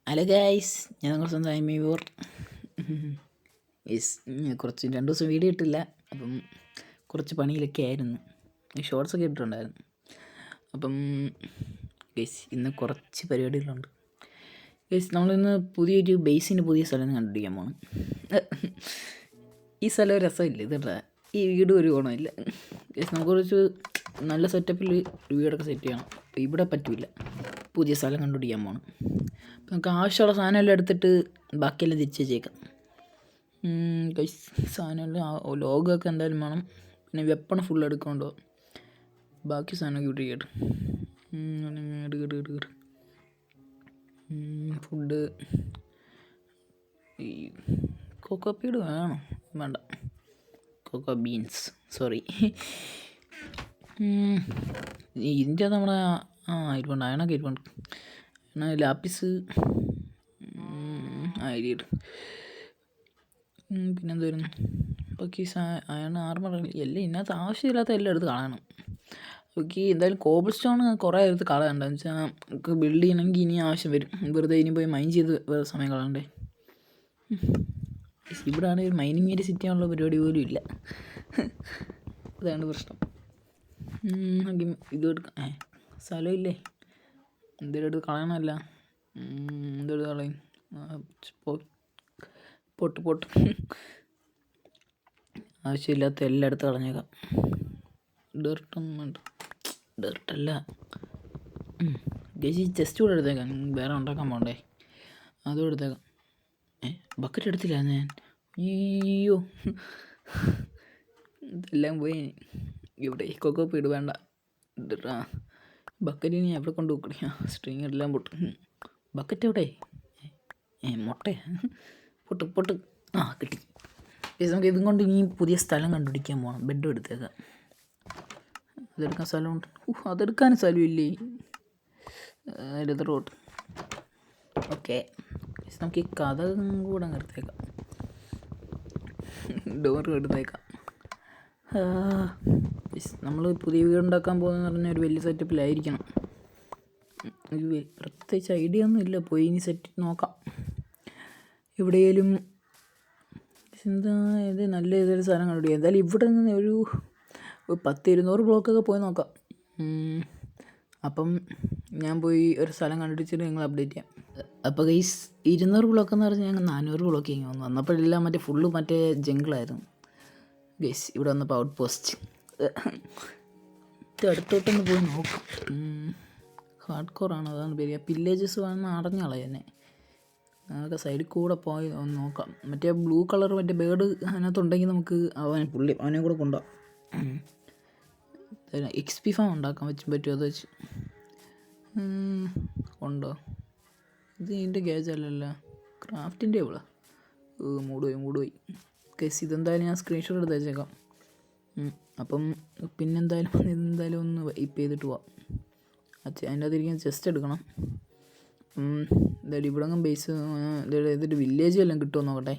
Hello guys, ഞാൻ നിങ്ങളുടെ സ്വന്തം ഐമീവോർ. യെസ്, കുറച്ച് 2 ദിവസം വീഡിയോ ഇട്ടില്ല. അപ്പം കുറച്ച് പണിയിലൊക്കെ ആയിരുന്നു. ഷോർട്സൊക്കെ ഇട്ടിട്ടുണ്ടായിരുന്നു. അപ്പം ഗൈസ്, ഇന്ന് കുറച്ച് പരിപാടികളുണ്ട്. ഗൈസ്, നമ്മളിന്ന് പുതിയൊരു ബേസിന് പുതിയ സ്ഥലം കണ്ടുപിടിക്കാൻ പോകണം. ഈ സ്ഥലം ഒരു രസമില്ല, ഇതല്ല ഈ വീട് ഒരു ഗുണമില്ല. ഗൈസ്, നമുക്ക് കുറച്ച് നല്ല സെറ്റപ്പിൽ വീടൊക്കെ സെറ്റ് ചെയ്യണം. അപ്പോൾ ഇവിടെ പറ്റില്ല, പുതിയ സ്ഥലം കണ്ടുപിടിക്കാൻ പോകണം. അപ്പം നമുക്ക് ആവശ്യമുള്ള സാധനമെല്ലാം എടുത്തിട്ട് ബാക്കിയെല്ലാം തിരിച്ച് വെച്ചേക്കാം. സാധനമെല്ലാം ലോഗൊക്കെ എന്തായാലും വേണം. പിന്നെ വെപ്പൺ ഫുൾ എടുക്കൊണ്ടോ, ബാക്കി സാധനമൊക്കെ ഇവിടെ കേട്ട് ഫുഡ്. ഈ കൊക്കോപ്പീഡ് വേണം? വേണ്ട, കൊക്കോ ബീൻസ്, സോറി. ഇതിൻ്റെ നമ്മുടെ ഇരിപ്പുണ്ട്, അയണൊക്കെ ഇരിപ്പുണ്ട്. ലാപ്പിസ് അരിയിട്. പിന്നെന്തായിരുന്നു ബാക്കി അയൺ ആർമർ എല്ലാം ഇതിനകത്ത് ആവശ്യമില്ലാത്ത എല്ലാം എടുത്ത് കളയണം. ഓക്കെ, എന്തായാലും കോബിൾ സ്റ്റോൺ കുറേ എടുത്ത് കളയണ്ട. എന്ന് വെച്ചാൽ നമുക്ക് ബിൽഡ് ചെയ്യണമെങ്കിൽ ഇനി ആവശ്യം വരും. വെറുതെ ഇനി പോയി മൈൻ ചെയ്ത് വേറെ സമയം കളയണ്ടേ. ഇവിടെ ആണെങ്കിൽ മൈനിങ് ഏരിയ സെറ്റ് ചെയ്യാനുള്ള പരിപാടി പോലും ഇല്ല. അതാണ് പ്രശ്നം. ഇത് എടുക്കാം, സ്ഥലമില്ലേ? എന്തെങ്കിലും എടുത്ത് കളയണമല്ല. എന്തെടുത്ത് കളയും? പൊട്ട് ആവശ്യമില്ലാത്ത എല്ലാം എടുത്ത് കളഞ്ഞേക്കാം. ഡെർട്ടൊന്നും വേണ്ട, ഡെർട്ടല്ല. ഗേജി ചെസ്റ്റ് കൂടെ എടുത്തേക്കാം, വേറെ ഉണ്ടാക്കാൻ പോകണ്ടേ? അതും എടുത്തേക്കാം. ബക്കറ്റ് എടുത്തില്ല ഞാൻ. അയ്യോ, ഇതെല്ലാം പോയി. ഇവിടെ കൊക്കോപ്പീഡ് വേണ്ട. ബക്കറ്റിന് എവിടെ കൊണ്ട് വെക്കണേ? സ്ട്രിങ് എല്ലാം പൊട്ട്. ബക്കറ്റ് എവിടെ? മുട്ട പൊട്ട്. കിട്ടി. നമുക്ക് ഇതും കൊണ്ട് ഇനി പുതിയ സ്ഥലം കണ്ടുപിടിക്കാൻ പോകണം. ബെഡും എടുത്തേക്കാം. അതെടുക്കാൻ സ്ഥലമുണ്ട്. അതെടുക്കാൻ സ്ഥലമില്ലേ? റോട്ട്. ഓക്കെ, നമുക്ക് ഈ കഥ കൂടെ അങ്ങ് എടുത്തേക്കാം. ഡോറും എടുത്തേക്കാം. നമ്മൾ പുതിയ വീടുണ്ടാക്കാൻ പോകുന്നതെന്ന് പറഞ്ഞാൽ ഒരു വലിയ സെറ്റപ്പിലായിരിക്കണം. പ്രത്യേകിച്ച് ഐഡിയ ഒന്നും ഇല്ല, പോയി ഇനി സെറ്റ് നോക്കാം. എവിടെയെങ്കിലും എന്താ ഇത് നല്ല ഏതൊരു സാധനം കണ്ടുപിടിക്കുക. എന്തായാലും ഇവിടെ നിന്ന് ഒരു 10-200 ബ്ലോക്കൊക്കെ പോയി നോക്കാം. അപ്പം ഞാൻ പോയി ഒരു സ്ഥലം കണ്ടുപിടിച്ചിട്ട് നിങ്ങൾ അപ്ഡേറ്റ് ചെയ്യാം. അപ്പോൾ ഗൈസ്, 200 ബ്ലോക്ക് എന്ന് പറഞ്ഞാൽ ഞങ്ങൾ 400 ബ്ലോക്ക് ഇങ്ങനെ വന്നു. വന്നപ്പോഴെല്ലാം ഫുള്ള് ജംഗിളായിരുന്നു ഗൈസ്. ഇവിടെ വന്നപ്പോൾ ഔട്ട് പോസ്റ്റ്. അടുത്തോട്ടൊന്ന് പോയി നോക്കാം. ഹാർഡ് കോറാണ്, അതാണ് പേര്. വില്ലേജസ് വന്ന് അടഞ്ഞ കളയെന്നെ. നമുക്ക് സൈഡിൽ കൂടെ പോയി ഒന്ന് നോക്കാം. ബ്ലൂ കളർ ബേർഡ് അതിനകത്തുണ്ടെങ്കിൽ നമുക്ക് അവനെ കൂടെ കൊണ്ടുപോകാം. XP ഫാം ഉണ്ടാക്കാൻ പറ്റുമോ? അത് വെച്ച് ഉണ്ടോ? ഇത് ഇതിൻ്റെ ഗേജ് അല്ലല്ലോ, ക്രാഫ്റ്റിൻ്റെ ഇവിടെ. മൂടുപോയി. കേസ് ഇതെന്തായാലും ഞാൻ സ്ക്രീൻഷോട്ട് എടുത്ത് വെച്ചേക്കാം. അപ്പം ഇതെന്തായാലും ഒന്ന് വൈപ്പ് ചെയ്തിട്ട് പോവാം. അതിൻ്റെ അകത്തിരിക്കുന്ന ചെസ്റ്റ് എടുക്കണം. എന്തായാലും ഇവിടെ അങ്ങ് ബേസ് ഏതൊരു വില്ലേജ് എല്ലാം കിട്ടുമോ നോക്കട്ടെ.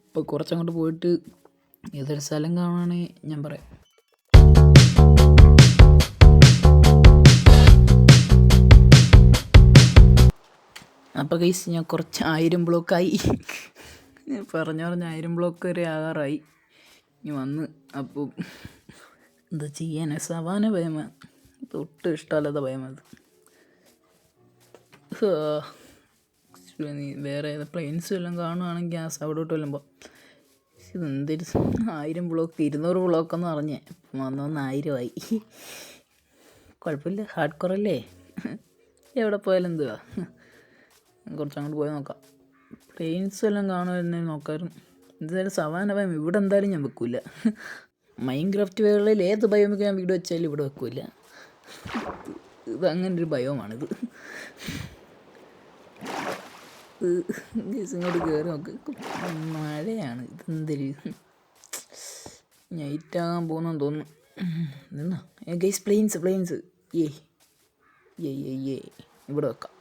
ഇപ്പോൾ കുറച്ചങ്ങോട്ട് പോയിട്ട് ഏതൊരു സ്ഥലം കാണുകയാണെങ്കിൽ ഞാൻ പറയാം. അപ്പോൾ ഗൈസ്, ഞാൻ കുറച്ച് 1000 ബ്ലോക്കായി. പറഞ്ഞ 1000 ബ്ലോക്ക് വരെ ആകാറായി. ഇനി വന്ന് അപ്പോൾ എന്താ ചെയ്യാൻ? സവാന ഭയമാണ്, ഒട്ടും ഇഷ്ടമല്ലാത്ത ഭയമത്. വേറെ പ്ലെയിൻസ് എല്ലാം കാണുകയാണെങ്കിൽ അവിടോട്ട് വരുമ്പോൾ ഇതെന്തൊരു 1000 ബ്ലോക്ക് 200 ബ്ലോക്കെന്ന് പറഞ്ഞേ വന്ന് 1000 ആയി. കുഴപ്പമില്ല, ഹാർഡ് കോറല്ലേ, എവിടെ പോയാലും എന്തുവാ. കുറച്ചങ്ങോട്ട് പോയി നോക്കാം. പ്ലെയിൻസ് എല്ലാം കാണുമായിരുന്നേ നോക്കാമായിരുന്നു. എന്തായാലും സവാന ഭയം ഇവിടെ എന്തായാലും ഞാൻ വെക്കില്ല. മൈൻക്രാഫ്റ്റ് വേളയിൽ ഏത് ഭയമൊക്കെ ഞാൻ വീട് വെച്ചാലും ഇവിടെ വെക്കില്ല. ഇത് അങ്ങനൊരു ഭയമാണിത്. ഇങ്ങോട്ട് കയറി നോക്ക്, മഴയാണ്. ഇതെന്തൊരു നൈറ്റാകാൻ പോകുന്നെന്ന് തോന്നുന്നു. നിന്നാ ഗൈസ്, പ്ലെയിൻസ് ഇവിടെ വെക്കാം.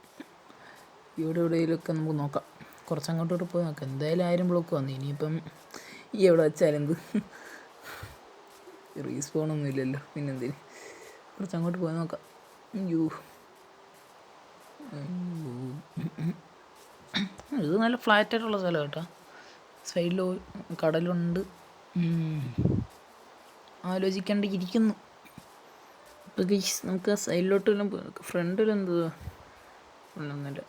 ഇവിടെ എവിടെയെങ്കിലുമൊക്കെ നമുക്ക് നോക്കാം. കുറച്ചങ്ങോട്ടോട്ട് പോയി നോക്കാം. എന്തായാലും 1000 ബ്ലോക്ക് വന്നു. ഇനിയിപ്പം എവിടെ വെച്ചാലെന്ത്, റീസ്പോണൊന്നും ഇല്ലല്ലോ, പിന്നെന്തിന്. കുറച്ചങ്ങോട്ട് പോയി നോക്കാം. ഇത് നല്ല ഫ്ലാറ്റായിട്ടുള്ള സ്ഥലം കേട്ടോ. സൈഡിൽ കടലുണ്ട്. ആലോചിക്കേണ്ടിയിരിക്കുന്നു. ഇപ്പോൾ ഗൈസ് നമുക്ക് സൈഡിലോട്ട് വല്ലതും ഫ്രണ്ടിലെന്ത് ഒന്നുമില്ല.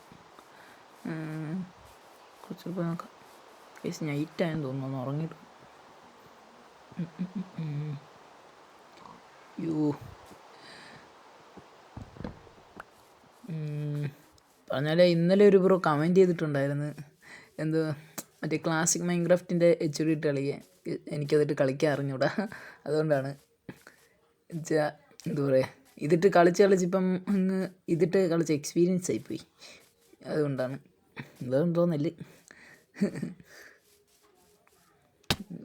കുറച്ച് നോക്കാം ഗൈസ്. നൈറ്റായെന്ന് തോന്നുന്നു, ഒന്ന് ഉറങ്ങിയിട്ട്. യോ പറഞ്ഞാലേ ഇന്നലെ ഒരു ബ്രോ കമൻറ്റ് ചെയ്തിട്ടുണ്ടായിരുന്നു, എന്തോ മറ്റേ ക്ലാസിക് മൈൻക്രാഫ്റ്റിൻ്റെ HD ഇട്ട് കളിക്കാൻ. എനിക്കതിട്ട് കളിക്കാൻ അറിഞ്ഞൂടാ, അതുകൊണ്ടാണ്. വെച്ചാൽ എന്താ പറയുക, ഇതിട്ട് കളിച്ചിപ്പം അങ്ങ് ഇതിട്ട് കളിച്ച് എക്സ്പീരിയൻസ് ആയിപ്പോയി, അതുകൊണ്ടാണ്. എന്താണെന്ന് തോന്നല്.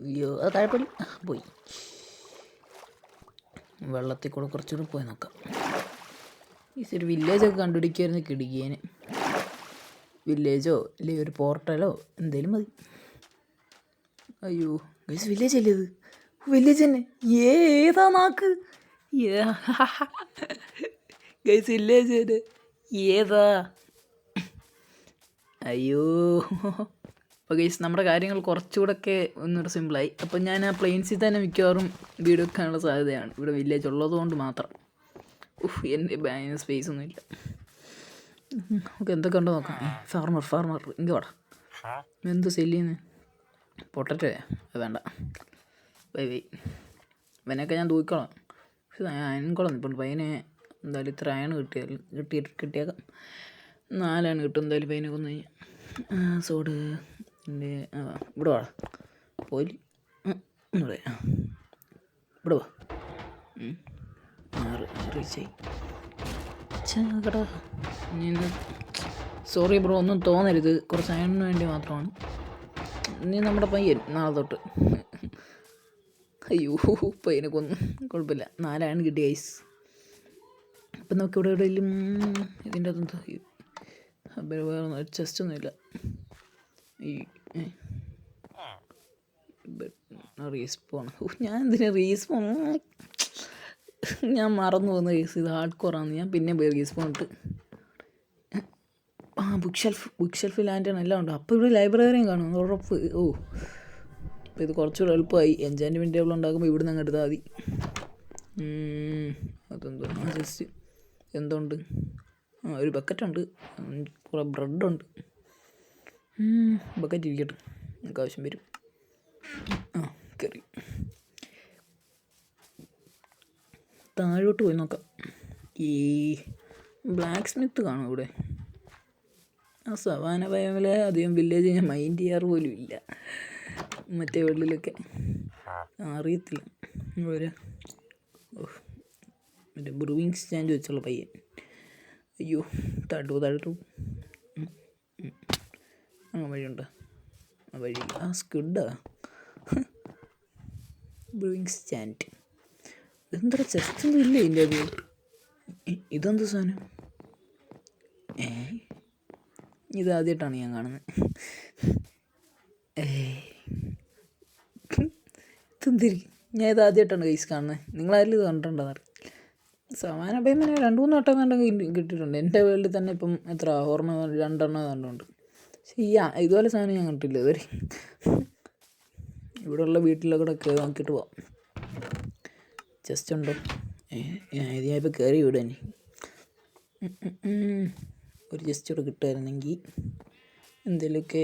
അയ്യോ അത് താഴെപ്പടി പോയി. വെള്ളത്തിൽ കൂടെ കുറച്ചുകൂടെ പോയി നോക്കാം. ഈ ഒരു വില്ലേജൊക്കെ കണ്ടുപിടിക്കുമായിരുന്നു കിടുകിയേന്. വില്ലേജോ അല്ലെങ്കിൽ ഒരു പോർട്ടലോ എന്തേലും മതി. അയ്യോ ഗൈസ്, വില്ലേജ് അല്ലേ ഇത്? വില്ലേജ് തന്നെ. ഏതാ നാക്ക് ഗൈസ്, വില്ലേജ് തന്നെ. ഏതാ? അയ്യോ. അപ്പോൾ ഗൈസ് നമ്മുടെ കാര്യങ്ങൾ കുറച്ചുകൂടെയൊക്കെ ഒന്നുകൂടെ സിമ്പിളായി. അപ്പം ഞാൻ ആ പ്ലെയിൻസിൽ തന്നെ മിക്കവാറും വീട് വെക്കാനുള്ള സാധ്യതയാണ്, ഇവിടെ വില്ലേജ് ഉള്ളതുകൊണ്ട് മാത്രം. എൻ്റെ ബാങ്കിന് സ്പേസ് ഒന്നുമില്ല. നമുക്ക് എന്തൊക്കെ ഉണ്ടോ നോക്കാം. ഫാർമർ ഇങ്ങ് വാടാ. എന്ത് സെല്ല് ചെയ്യുന്നത്? പൊട്ടറ്റോയാ? അത് വേണ്ട, ബൈ. ഇവനൊക്കെ ഞാൻ തൂക്കിക്കോളാം. പക്ഷെ അയൺകുളം ഇപ്പം പയ്യനെ എന്തായാലും ഇത്ര അയൺ കിട്ടിയേക്കാം. 4 അയൺ കിട്ടും എന്തായാലും പയ്യനെ കൊന്നു കഴിഞ്ഞാൽ. സോഡ് എൻ്റെ ഇവിടെ വാടാ. പോയി ഇവിടെ വാ. 6 റീച്ചായി. ചേക്കടാ. സോറി ബ്രോ, ഒന്നും തോന്നരുത്, കുറച്ച് അയണിന് വേണ്ടി മാത്രമാണ്. നീ നമ്മുടെ പയ്യൻ നാളെ തൊട്ട്. അയ്യോ പയ്യനെ കൊന്നു, കുഴപ്പമില്ല. 4 അയൺ കിട്ടി ഗൈസ്. അപ്പം നമുക്കിവിടെ എവിടെയെങ്കിലും ഇതിൻ്റെ അകത്തെന്തോ വേറെ ചെസ്റ്റ് ഒന്നുമില്ല. ഈ റീസ്പോൺ. ഞാൻ എന്തിനാ റീസ്പോൺ? ഞാൻ മറന്നു പോകുന്ന കേസ്. ഇത് ഹാർഡ് കോറാണ്. ഞാൻ പിന്നെ പോയി റീസ്പോൺ ഇട്ട്. ബുക്ക് ഷെൽഫ് ലാൻഡാണ് എല്ലാം ഉണ്ട്. അപ്പോൾ ഇവിടെ ലൈബ്രറിയും കാണും ഉറപ്പ്. അപ്പോൾ ഇത് കുറച്ചുകൂടെ എളുപ്പമായി. എൻചാൻറ്റ്മെൻറ്റ് ടേബിൾ ഉണ്ടാക്കുമ്പോൾ ഇവിടെ നിന്ന് അങ്ങ് എടുത്താൽ മതി. അതെന്തോ ജസ്റ്റ് എന്തുണ്ട്? ഒരു ബക്കറ്റുണ്ട്, കുറേ ബ്രെഡുണ്ട്. ബക്കറ്റ് ഇരിക്കട്ടെ, നമുക്ക് ആവശ്യം വരും. കയറി താഴോട്ട് പോയി നോക്കാം. ഈ ബ്ലാക്ക് സ്മിത്ത് കാണും ഇവിടെ. ആ സവാന ബയോമിലെ അധികം വില്ലേജ് ഞാൻ മൈൻഡ് ചെയ്യാറ് പോലും ഇല്ല. മറ്റേ വെള്ളിലൊക്കെ അറിയത്തില്ല. ഒരു മറ്റേ ബ്രൂയിങ് സ്റ്റാൻഡ് വെച്ചുള്ള പയ്യൻ. അയ്യോ താഴോട്ട് വഴിയുണ്ടോ? ആ വഴി സ്കിഡാ. ബ്രൂയിങ് സ്റ്റാൻഡ് എന്താ ചെസ്റ്റൊന്നും ഇല്ല ഇതിൻ്റെ അത്. ഇതെന്ത് സാധനം? ഇതാദ്യമായിട്ടാണ് ഞാൻ കാണുന്നത്. ഇതെന്തിരിക്കും? ഞാൻ ഇതാദ്യമായിട്ടാണ് ഗൈസ് കാണുന്നത്. നിങ്ങളാരും ഇത് കണ്ടിട്ടുണ്ടോ? സമാന പേയ്മെൻറ്റ് 2-3 വട്ടം കണ്ടെങ്കിൽ കിട്ടിയിട്ടുണ്ട്. എൻ്റെ വേൾഡിൽ തന്നെ ഇപ്പം എത്ര 2 കണ്ടുണ്ട്. പക്ഷേ ഇതുപോലെ സാധനം ഞാൻ കണ്ടിട്ടില്ല ഇതുവരെ. ഇവിടെയുള്ള വീട്ടിലൊക്കെ കയറി നോക്കിയിട്ട് പോവാം. ജസ്റ്റ് ഉണ്ടോ? ഇത് ഞാൻ ഇപ്പോൾ കയറി വിടുക തന്നെ. ഒരു ജസ്റ്റ് ഇവിടെ കിട്ടുമായിരുന്നെങ്കിൽ എന്തെങ്കിലുമൊക്കെ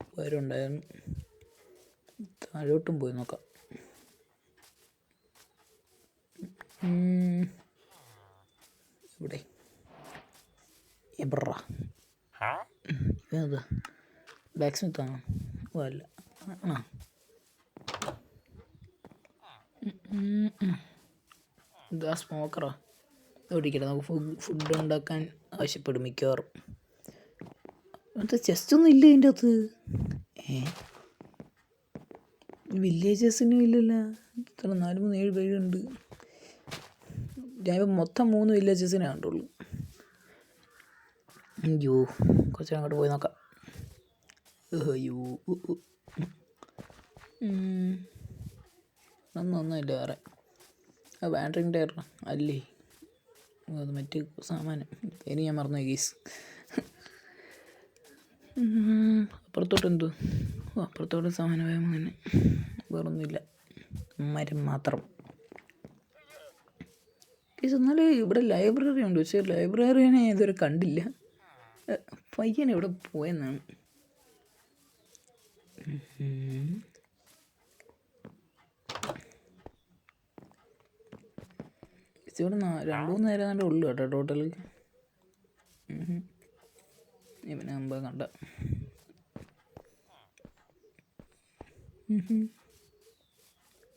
ഉപകാരമുണ്ടായിരുന്നു. താഴോട്ടും പോയി നോക്കാം. ഇവിടെ എബ്രാ ഇതെന്താ? ബ്ലാക്ക് സ്മിത്താണോ? അല്ല ഇതാ സ്മോക്കറാ. ഓടിക്കട്ടെ, നമുക്ക് ഫുഡ് ഉണ്ടാക്കാൻ ആവശ്യപ്പെടും മിക്കവാറും. അത് ചെസ്റ്റൊന്നും ഇല്ല ഇതിൻ്റെ അകത്ത്. വില്ലേജസിനും ഇല്ലല്ലോ. ഇത്ര 4-7 പേരുണ്ട്. ഞാനിപ്പോൾ മൊത്തം 3 വില്ലേജസിനെ കണ്ടുള്ളൂ. അയ്യോ കുറച്ച് അങ്ങോട്ട് പോയി നോക്കാം. അയ്യോ ഒന്നുമില്ല വേറെ. ബാറ്ററിങ് ടയർ അല്ലേ? അത് മറ്റേ സാമാനം. ഇനി ഞാൻ മറന്നു ഗീസ്. അപ്പുറത്തോട്ട് എന്തോ അപ്പുറത്തോട്ട് സമാനമായ തന്നെ വേറൊന്നുമില്ല, മരം മാത്രം. എന്നാലും ഇവിടെ ലൈബ്രറി ഉണ്ട്, പക്ഷേ ലൈബ്രറിനെ ഇതുവരെ കണ്ടില്ല. പയ്യൻ എവിടെ പോയെന്നാണ്. ഇവിടെ 2-3 നേരം തന്നെ ഉള്ളു കേട്ടോ ടോട്ടൽ. ഇവനെ മുമ്പ് കണ്ട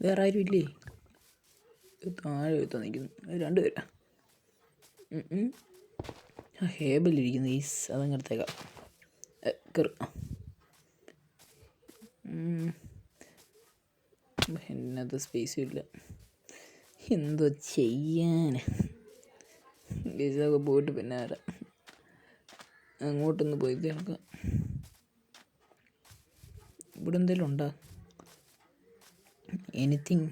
വേറെ ആരും ഇല്ലേ? താഴെ എത്താൻ നിൽക്കുന്നു 2 പേരാ. ഹേബിലിരിക്കുന്നു ഈസ്, അതങ്ങടുത്തേക്കാം. കയറി എന്നത്തെ സ്പേസും ഇല്ല, എന്തോ ചെയ്യാന്. ഗീസൊക്കെ പോയിട്ട് പിന്നെ വരാം. അങ്ങോട്ടൊന്ന് പോയി നടക്കാം. ഇവിടെ എന്തെങ്കിലും ഉണ്ടോ? എനിത്തിങ്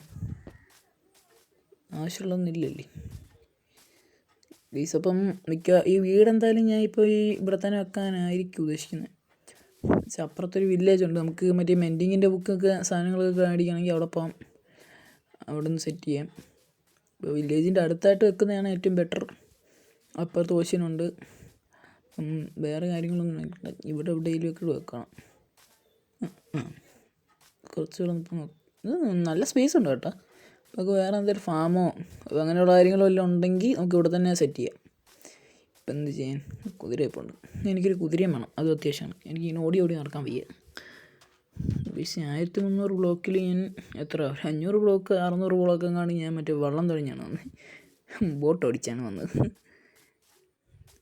ആവശ്യമുള്ളതൊന്നുമില്ലല്ലേ ഗീസ്? അപ്പം ഈ വീടെന്തായാലും ഞാൻ ഇപ്പോൾ ഇവിടെ തന്നെ വെക്കാനായിരിക്കും ഉദ്ദേശിക്കുന്നത്. പക്ഷെ അപ്പുറത്തൊരു വില്ലേജ് ഉണ്ട്, നമുക്ക് മറ്റേ മെൻഡിങ്ങിൻ്റെ ബുക്കൊക്കെ സാധനങ്ങളൊക്കെ മേടിക്കുകയാണെങ്കിൽ അവിടെ പോകാം, അവിടെ നിന്ന് സെറ്റ് ചെയ്യാം. ഇപ്പോൾ വില്ലേജിൻ്റെ അടുത്തായിട്ട് വെക്കുന്നതാണ് ഏറ്റവും ബെറ്റർ. അപ്പുറത്ത് ഓഷ്യനുണ്ട്. വേറെ കാര്യങ്ങളൊന്നും വേണ്ട, ഇവിടെ എവിടെയെങ്കിലുമൊക്കെ വെക്കണം. കുറച്ചുകൂടെ നല്ല സ്പേസ് ഉണ്ട് കേട്ടോ. നമുക്ക് വേറെ എന്തെങ്കിലും ഫാമോ അങ്ങനെയുള്ള കാര്യങ്ങളോ എല്ലാം ഉണ്ടെങ്കിൽ നമുക്ക് ഇവിടെ തന്നെ സെറ്റ് ചെയ്യാം. ഇപ്പം എന്ത് ചെയ്യാൻ? കുതിര ഇപ്പോൾ ഉണ്ട്, എനിക്കൊരു കുതിരയും വേണം, അതും അത്യാവശ്യമാണ്. എനിക്ക് ഇങ്ങനെ ഓടി നടക്കാൻ വയ്യ. പക്ഷേ 1300 ബ്ലോക്കിൽ ഞാൻ എത്ര 500 ബ്ലോക്ക് 600 ബ്ലോക്ക് എങ്ങാണ്ട് ഞാൻ മറ്റേ വള്ളം തുടങ്ങിയാണ് വന്നത്, ബോട്ട് ഓടിച്ചാണ് വന്നത്.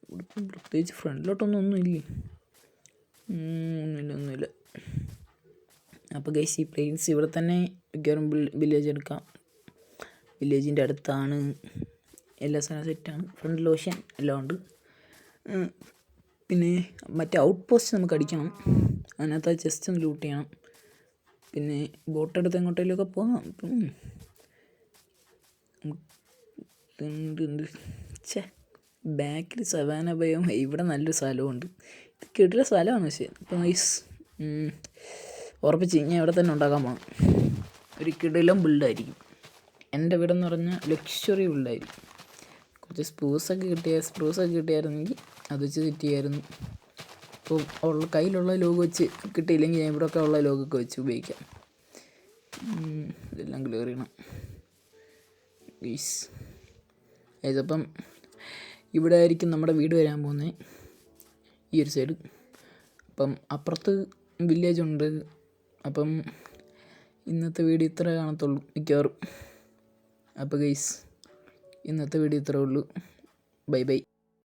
ഇവിടിപ്പം പ്രത്യേകിച്ച് ഫ്രണ്ടിലോട്ടൊന്നുമില്ലേ? ഒന്നുമില്ല. അപ്പോൾ ഗൈസ് ഈ പ്ലെയിൻസ് ഇവിടെ തന്നെ മിക്കവാറും വില്ലേജ് എടുക്കാം. വില്ലേജിൻ്റെ അടുത്താണ്, എല്ലാ സാധനവും സെറ്റാണ്. ഫ്രണ്ടിൽ ഓഷ്യൻ എല്ലാം ഉണ്ട്. പിന്നെ മറ്റേ ഔട്ട് പോസ്റ്റ് നമുക്ക് അടിക്കണം, അതിനകത്ത് ജസ്റ്റ് ഒന്ന് ലൂട്ട് ചെയ്യണം. പിന്നെ ബോട്ടെടുത്ത് എങ്ങോട്ടേലൊക്കെ പോകാം. ബാക്കിൽ സവാന ഭയം, ഇവിടെ നല്ലൊരു സ്ഥലമുണ്ട്. ഇത് കിട്ടുന്ന സ്ഥലമാണ്. പക്ഷേ ഇപ്പം നൈസ് ഉറപ്പിച്ച് ഞാൻ ഇവിടെ തന്നെ ഉണ്ടാക്കാൻ പോകണം. ഒരു കിടിലം ബിൽഡായിരിക്കും എൻ്റെ വീടെന്ന് പറഞ്ഞാൽ, ലക്ഷറി ബിൽഡായിരിക്കും. കുറച്ച് സ്പ്രൂസൊക്കെ കിട്ടിയായിരുന്നെങ്കിൽ അത് വെച്ച് സെറ്റ് ചെയ്യായിരുന്നു. ഇപ്പോൾ കയ്യിലുള്ള ലോഗ് വെച്ച് കിട്ടിയില്ലെങ്കിൽ ഞാൻ ഇവിടെയൊക്കെ ഉള്ള ലോഗൊക്കെ വെച്ച് ഉപയോഗിക്കാം. ഇതെല്ലാം ക്ലിയർ ചെയ്യണം പ്ലീസ്. ഏതപ്പം ഇവിടെ ആയിരിക്കും നമ്മുടെ വീട് വരാൻ പോകുന്നത്, ഈ ഒരു സൈഡ്. അപ്പം അപ്പുറത്ത് വില്ലേജ് ഉണ്ട്. അപ്പം ഇന്നത്തെ വീഡിയോ ഇത്ര കാണത്തുള്ളൂ മിക്കവാറും. അപ്പോൾ ഗൈസ് ഇന്നത്തെ വീഡിയോ ഇത്രേ ഉള്ളൂ. ബൈ.